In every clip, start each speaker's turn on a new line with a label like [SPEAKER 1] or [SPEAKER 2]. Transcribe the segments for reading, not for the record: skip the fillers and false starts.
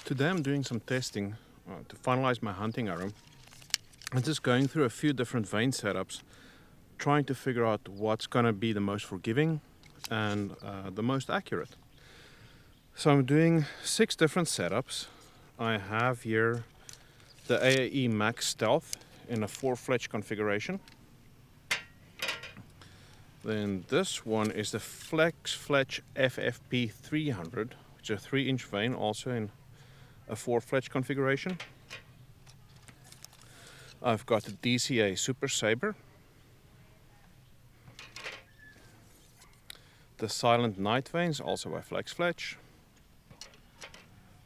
[SPEAKER 1] Today I'm doing some testing to finalize my hunting arrow. I'm just going through a few different Vane setups, trying to figure out what's going to be the most forgiving and the most accurate. So I'm doing 6 different setups. I have here the AAE Max Stealth in a 4-fletch configuration. Then this one is the Flex Fletch FFP 300, which is a 3-inch Vane, also in a 4-fletch configuration. I've got the DCA Super Saber, the Silent Night Vanes, also by Flex Fletch,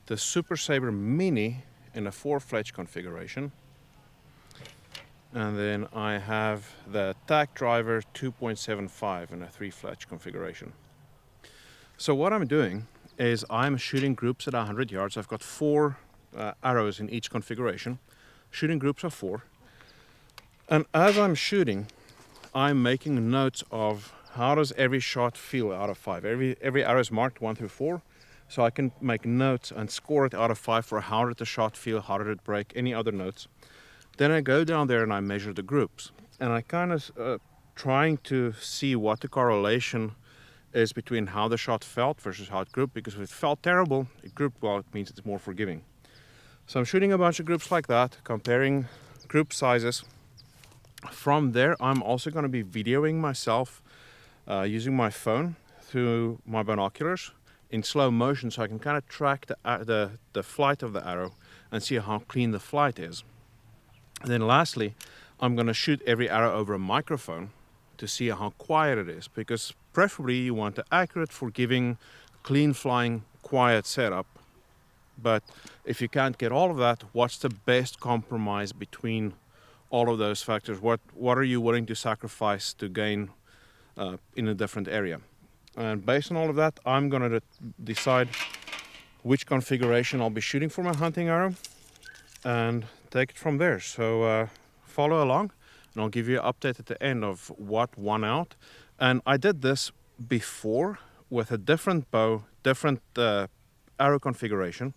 [SPEAKER 1] the Super Saber Mini in a 4-fletch configuration, and then I have the Tac Driver 2.75 in a 3-fletch configuration. So what I'm doing is I'm shooting groups at 100 yards. I've got 4 arrows in each configuration, shooting groups of 4. And as I'm shooting, I'm making notes of how does every shot feel out of 5. Every arrow is marked 1 through 4, so I can make notes and score it out of 5 for how did the shot feel, how did it break, any other notes. Then I go down there and I measure the groups. And I kind of trying to see what the correlation is between how the shot felt versus how it grouped, because if it felt terrible, it grouped well, it means it's more forgiving. So I'm shooting a bunch of groups like that, comparing group sizes. From there, I'm also going to be videoing myself using my phone through my binoculars in slow motion, so I can kind of track the flight of the arrow and see how clean the flight is. And then lastly, I'm going to shoot every arrow over a microphone to see how quiet it is, because preferably you want an accurate, forgiving, clean flying, quiet setup. But if you can't get all of that, what's the best compromise between all of those factors? What are you willing to sacrifice to gain in a different area? And based on all of that, I'm going to decide which configuration I'll be shooting for my hunting arrow and take it from there. So follow along and I'll give you an update at the end of what won out. And I did this before with a different bow, different arrow configuration,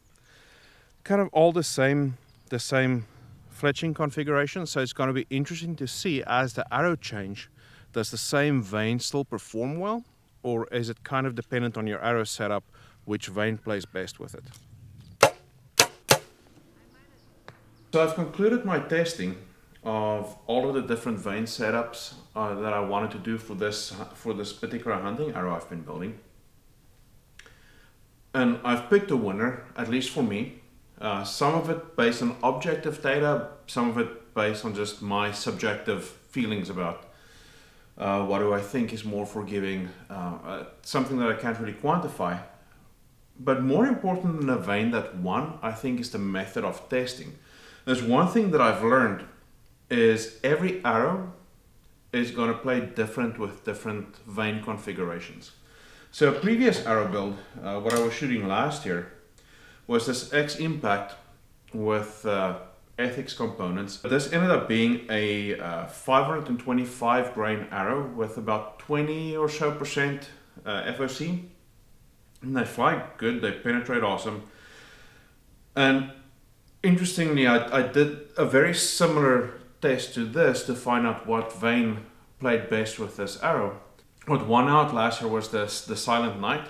[SPEAKER 1] kind of all the same fletching configuration. So it's going to be interesting to see, as the arrow change, does the same vane still perform well, or is it kind of dependent on your arrow setup, which vane plays best with it? So I've concluded my testing of all of the different vane setups that I wanted to do for this particular hunting arrow I've been building. And I've picked a winner, at least for me. Some of it based on objective data, some of it based on just my subjective feelings about what do I think is more forgiving, something that I can't really quantify. But more important than a vane that won, I think, is the method of testing. There's one thing that I've learned is every arrow is going to play different with different vane configurations. So a previous arrow build, what I was shooting last year, was this X Impact with ethics components. This ended up being a 525 grain arrow with about 20 or so percent FOC. And they fly good, they penetrate awesome. And interestingly, I did a very similar test to this to find out what vane played best with this arrow. What won out last year was the Silent Night.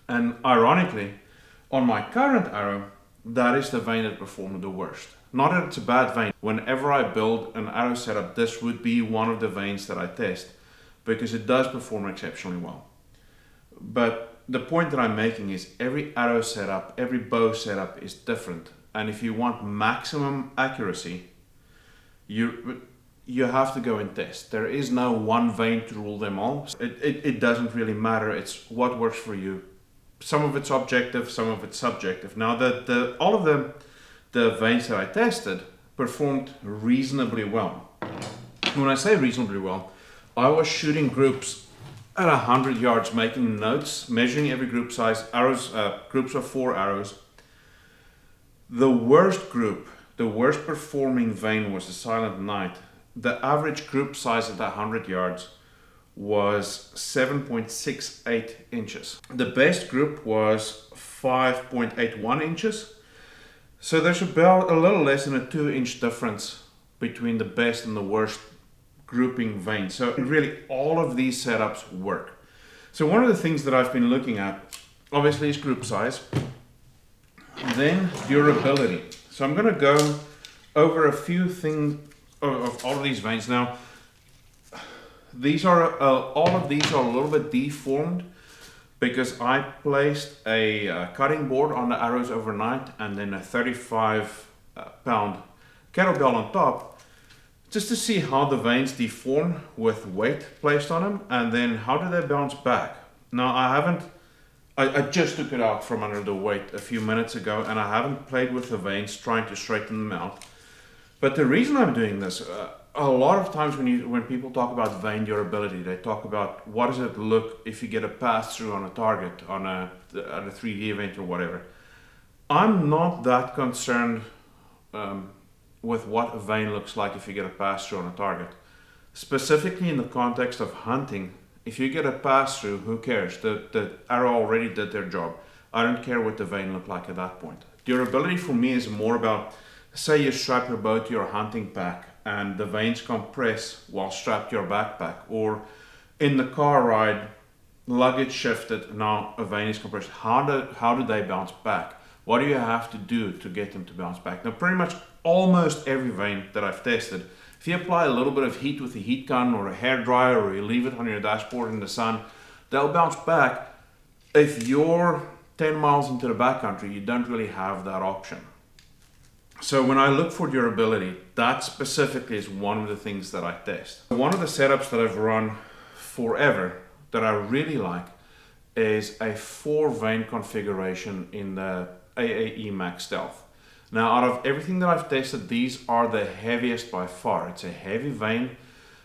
[SPEAKER 1] And ironically, on my current arrow, that is the vane that performed the worst. Not that it's a bad vane. Whenever I build an arrow setup, this would be one of the vanes that I test, because it does perform exceptionally well. But the point that I'm making is every arrow setup, every bow setup is different. And if you want maximum accuracy, you have to go and test. There is no one vane to rule them all. It doesn't really matter. It's what works for you. Some of it's objective, some of it's subjective. Now, all of the vanes that I tested performed reasonably well. When I say reasonably well, I was shooting groups at 100 yards, making notes, measuring every group size, arrows, groups of 4 arrows. The worst group, the worst performing vane was the Silent Night. The average group size at 100 yards was 7.68 inches. The best group was 5.81 inches. So there's about a little less than a 2-inch difference between the best and the worst grouping vane. So really all of these setups work. So one of the things that I've been looking at obviously is group size, then durability. So I'm going to go over a few things of all of these vanes. Now these are all of these are a little bit deformed because I placed a cutting board on the arrows overnight and then a 35-pound kettlebell on top, just to see how the vanes deform with weight placed on them, and then how do they bounce back. Now I just took it out from under the weight a few minutes ago, and I haven't played with the vanes trying to straighten them out. But the reason I'm doing this, a lot of times when people talk about vane durability, they talk about what does it look if you get a pass through on a target on a 3D event or whatever. I'm not that concerned with what a vane looks like if you get a pass through on a target. Specifically in the context of hunting, if you get a pass through, who cares? The arrow already did their job. I don't care what the vane looked like at that point. Durability for me is more about, say you strap your bow to your hunting pack and the vanes compress while strapped to your backpack, or in the car ride, luggage shifted, now a vane is compressed. How do they bounce back? What do you have to do to get them to bounce back? Now pretty much almost every vane that I've tested, if you apply a little bit of heat with a heat gun or a hairdryer, or you leave it on your dashboard in the sun, they'll bounce back. If you're 10 miles into the backcountry, you don't really have that option. So when I look for durability, that specifically is one of the things that I test. One of the setups that I've run forever that I really like is a 4-vane configuration in the AAE Max Stealth. Now out of everything that I've tested, these are the heaviest by far. It's a heavy vane.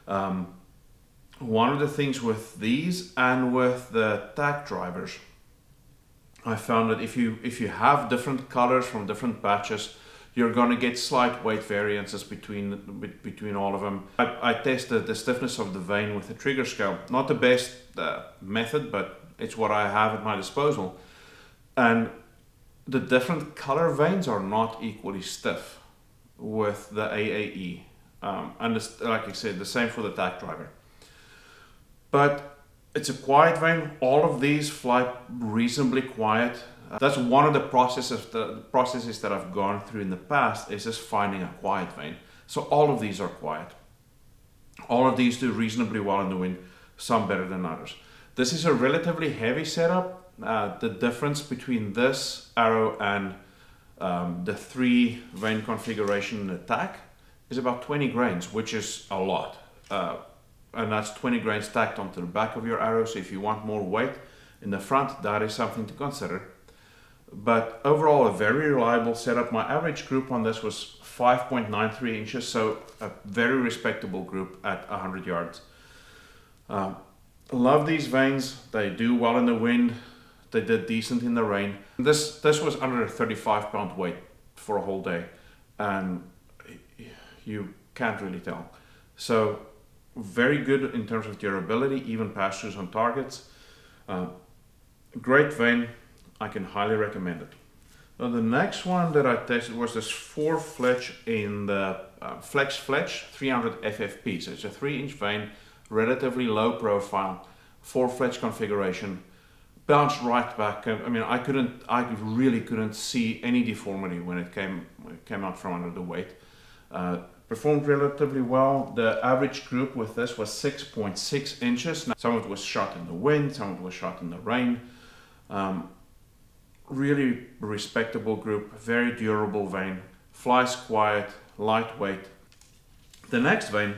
[SPEAKER 1] One of the things with these and with the tack drivers, I found that if you have different colors from different batches, you're going to get slight weight variances between all of them. I tested the stiffness of the vane with a trigger scale. Not the best method, but it's what I have at my disposal. And the different color vanes are not equally stiff with the AAE. And this, like I said, the same for the tack driver. But it's a quiet vane. All of these fly reasonably quiet. That's one of the processes that I've gone through in the past, is just finding a quiet vane. So all of these are quiet. All of these do reasonably well in the wind, some better than others. This is a relatively heavy setup. The difference between this arrow and the 3-vane configuration in the tack is about 20 grains, which is a lot. And that's 20 grains stacked onto the back of your arrow. So if you want more weight in the front, that is something to consider. But overall, a very reliable setup. My average group on this was 5.93 inches, so a very respectable group at 100 yards. Love these vanes. They do well in the wind. They did decent in the rain. This was under a 35-pound weight for a whole day, and you can't really tell. So very good in terms of durability, even pass-throughs on targets. Great vane. I can highly recommend it. Now the next one that I tested was this 4-fletch in the Flex Fletch 300 FFP. So it's a 3-inch vane, relatively low profile, 4-fletch configuration. Bounced right back. I mean, I really couldn't see any deformity when it came out from under the weight. Performed relatively well. The average group with this was 6.6 inches. Now, some of it was shot in the wind, some of it was shot in the rain. Really respectable group, very durable vane, flies quiet, lightweight. The next vane,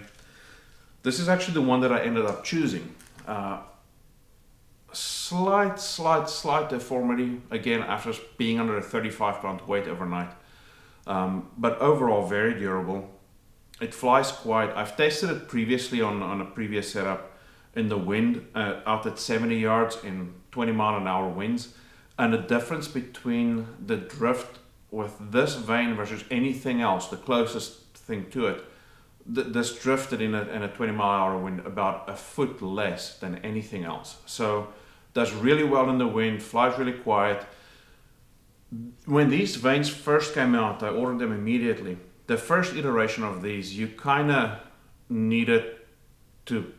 [SPEAKER 1] this is actually the one that I ended up choosing. Slight deformity, again after being under a 35-pound weight overnight. But overall very durable. It flies quiet. I've tested it previously on a previous setup in the wind, out at 70 yards in 20-mile-an-hour winds. And the difference between the drift with this vane versus anything else, the closest thing to it, this drifted in a 20-mile-an-hour wind about a foot less than anything else. So does really well in the wind, flies really quiet. When these vanes first came out, I ordered them immediately. The first iteration of these, you kind of needed to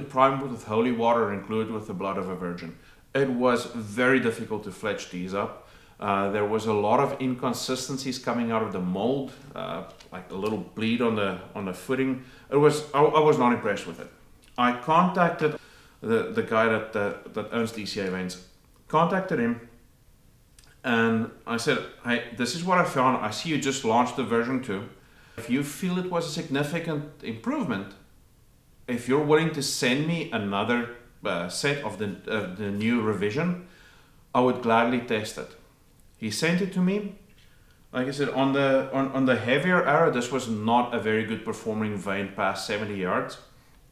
[SPEAKER 1] prime it with holy water and glue it with the blood of a virgin. It was very difficult to fletch these up. There was a lot of inconsistencies coming out of the mold, like a little bleed on the footing. I was not impressed with it. I contacted the guy that owns DCA vanes. Contacted him, and I said, "Hey, this is what I found. I see you just launched the version 2. If you feel it was a significant improvement, if you're willing to send me another set of the new revision, I would gladly test it." He sent it to me. Like I said, on the heavier arrow, this was not a very good performing vane past 70 yards.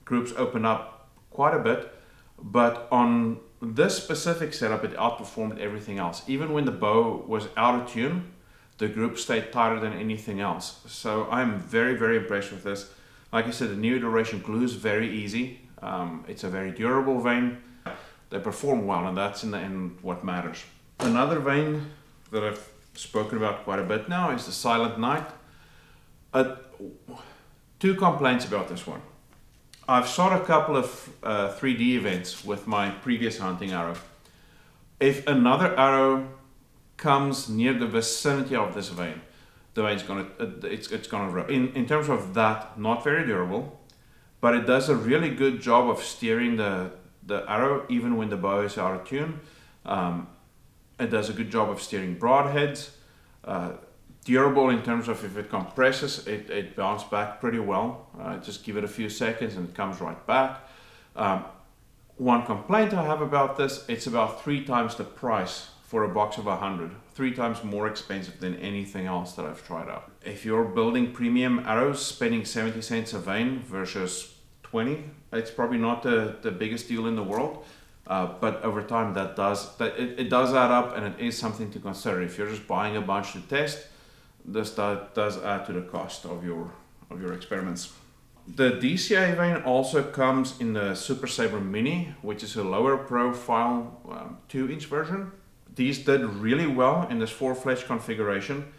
[SPEAKER 1] Groups opened up quite a bit, but on this specific setup, it outperformed everything else. Even when the bow was out of tune, the group stayed tighter than anything else. So I'm very, very impressed with this. Like I said, the new iteration glues very easy. It's a very durable vane. They perform well, and that's in the end what matters. Another vane that I've spoken about quite a bit now is the Silent Night. 2 complaints about this one. I've shot a couple of 3D events with my previous hunting arrow. If another arrow comes near the vicinity of this vane, the vane's gonna rip. In terms of that, not very durable, but it does a really good job of steering the arrow even when the bow is out of tune. It does a good job of steering broadheads. Durable in terms of if it compresses, it bounces back pretty well. Just give it a few seconds and it comes right back. One complaint I have about this, it's about 3 times the price for a box of 100. 3 times more expensive than anything else that I've tried out. If you're building premium arrows, spending 70 cents a vane versus 20, it's probably not the biggest deal in the world. But over time, it does add up, and it is something to consider. If you're just buying a bunch to test, this does add to the cost of your experiments. The DCA vane also comes in the Super Saber Mini, which is a lower profile 2-inch version. These did really well in this 4-fletch configuration.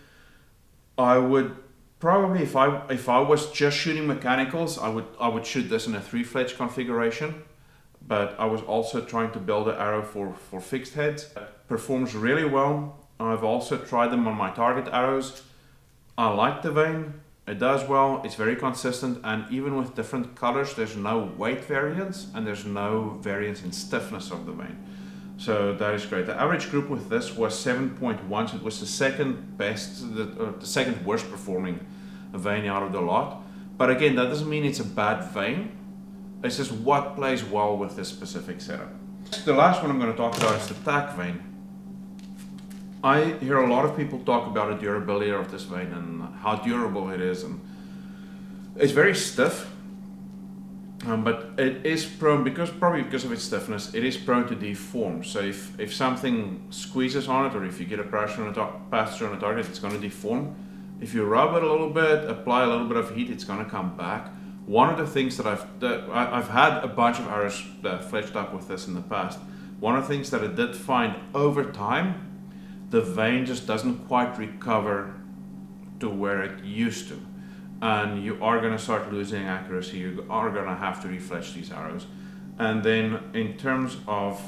[SPEAKER 1] I would probably, if I was just shooting mechanicals, I would shoot this in a 3-fletch configuration. But I was also trying to build an arrow for fixed heads. It performs really well. I've also tried them on my target arrows. I like the vane. It does well. It's very consistent, and even with different colors, there's no weight variance and there's no variance in stiffness of the vane. So that is great. The average group with this was 7.1. So it was the second best, the second worst performing vane out of the lot. But again, that doesn't mean it's a bad vane. It's just what plays well with this specific setup. The last one I'm going to talk about is the tack vane. I hear a lot of people talk about the durability of this vane and how durable it is, and it's very stiff, but it is prone, probably because of its stiffness, it is prone to deform. So if something squeezes on it, or if you get a pressure on a target, it's going to deform. If you rub it a little bit, apply a little bit of heat, it's going to come back. One of the things that I've had a bunch of arrows fletched up with this in the past. One of the things that I did find over time, the vane just doesn't quite recover to where it used to, and you are going to start losing accuracy. You are going to have to refletch these arrows. And then in terms of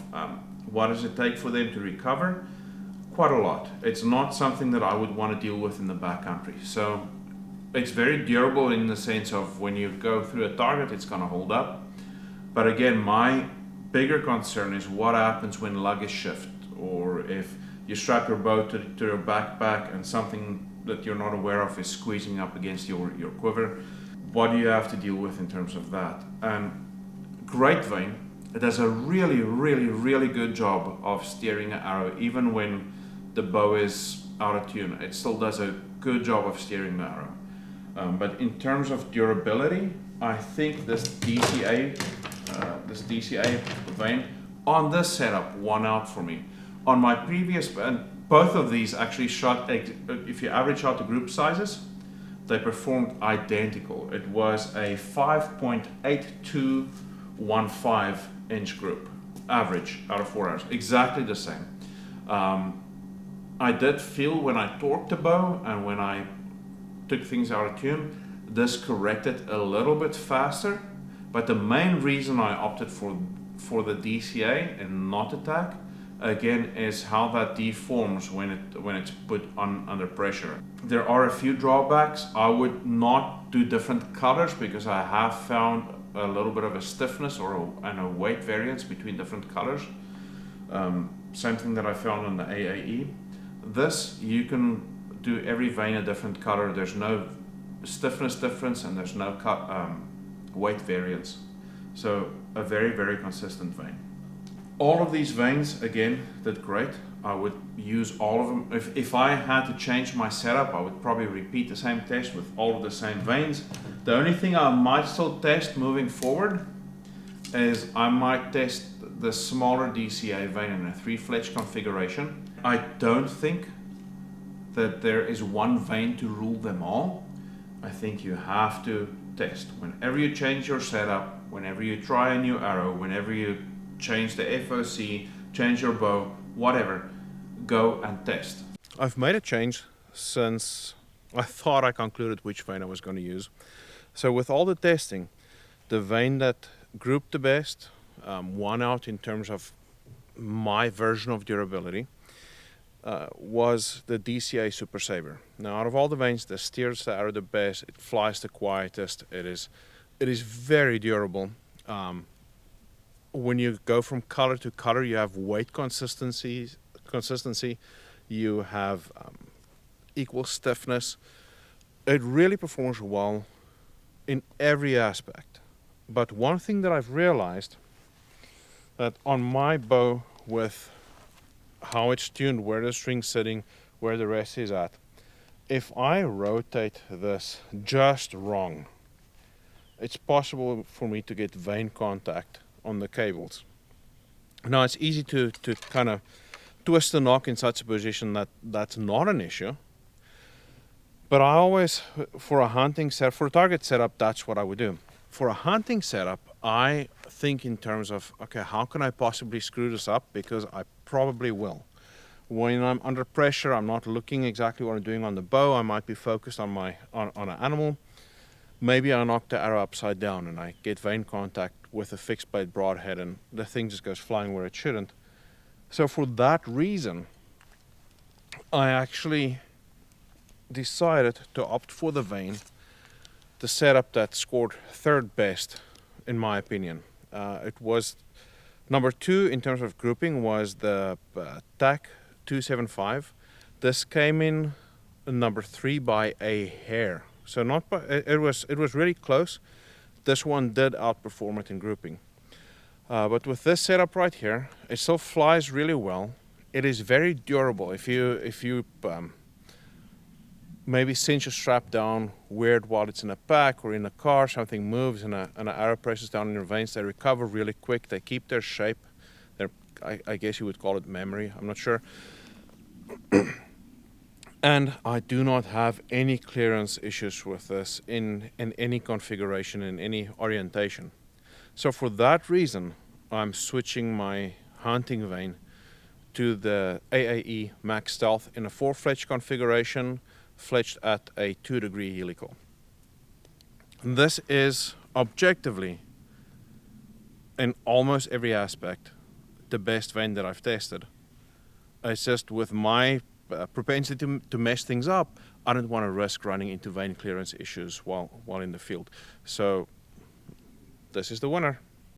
[SPEAKER 1] what does it take for them to recover, quite a lot. It's not something that I would want to deal with in the backcountry. So it's very durable in the sense of when you go through a target, it's going to hold up. But again, my bigger concern is what happens when luggage shift, or if you strap your bow to your backpack and something that you're not aware of is squeezing up against your quiver. What do you have to deal with in terms of that? And great vane, it does a really, really, really good job of steering an arrow, even when the bow is out of tune. It still does a good job of steering the arrow. But in terms of durability, I think this DCA vane on this setup won out for me. On my previous, and both of these actually shot, if you average out the group sizes, they performed identical. It was a 5.8215 inch group, average out of 4 hours, exactly the same. I did feel when I torqued the bow and when I took things out of tune, this corrected a little bit faster, but the main reason I opted for the DCA and not the tack, again, is how that deforms when it's put on under pressure. There are a few drawbacks. I would not do different colors because I have found a little bit of a stiffness and a weight variance between different colors. Same thing that I found on the AAE. This, you can do every vane a different color. There's no stiffness difference and there's no weight variance. So a very, very consistent vane. All of these vanes, again, did great. I would use all of them. If I had to change my setup, I would probably repeat the same test with all of the same vanes. The only thing I might still test moving forward is I might test the smaller DCA vane in a 3-fletch configuration. I don't think that there is one vane to rule them all. I think you have to test. Whenever you change your setup, whenever you try a new arrow, whenever you change the FOC, change your bow, whatever, go and test. I've made a change since I thought I concluded which vane I was going to use. So with all the testing, the vane that grouped the best, won out in terms of my version of durability, was the DCA Super Saber. Now, out of all the vanes, the steers the arrow the best, it flies the quietest, it is very durable. When you go from color to color, you have weight consistency, you have equal stiffness. It really performs well in every aspect. But one thing that I've realized, that on my bow, with how it's tuned, where the string's sitting, where the rest is at, if I rotate this just wrong, it's possible for me to get vane contact on the cables. Now, it's easy to kind of twist the knock in such a position that that's not an issue. But I always, for a hunting setup, for a target setup, that's what I would do. For a hunting setup, I think in terms of, okay, how can I possibly screw this up? Because I probably will. When I'm under pressure, I'm not looking exactly what I'm doing on the bow. I might be focused on on an animal. Maybe I knock the arrow upside down and I get vane contact with a fixed blade broadhead and the thing just goes flying where it shouldn't. So for that reason, I actually decided to opt for the vane, the setup that scored third best in my opinion. It was number 2 in terms of grouping was the TAC 275. This came in number 3 by a hair. So not by, it was really close. This one did outperform it in grouping. But with this setup right here, it still flies really well. It is very durable. If you maybe cinch a strap down weird while it's in a pack or in a car, something moves and an arrow presses down in your veins, they recover really quick. They keep their shape. I guess you would call it memory. I'm not sure. And I do not have any clearance issues with this in any configuration, in any orientation. So for that reason, I'm switching my hunting vane to the AAE Max Stealth in a 4-fletch configuration, fletched at a 2-degree helical. And this is objectively, in almost every aspect, the best vane that I've tested. It's just with my propensity to mess things up, I don't want to risk running into vane clearance issues while in the field. So this is the winner.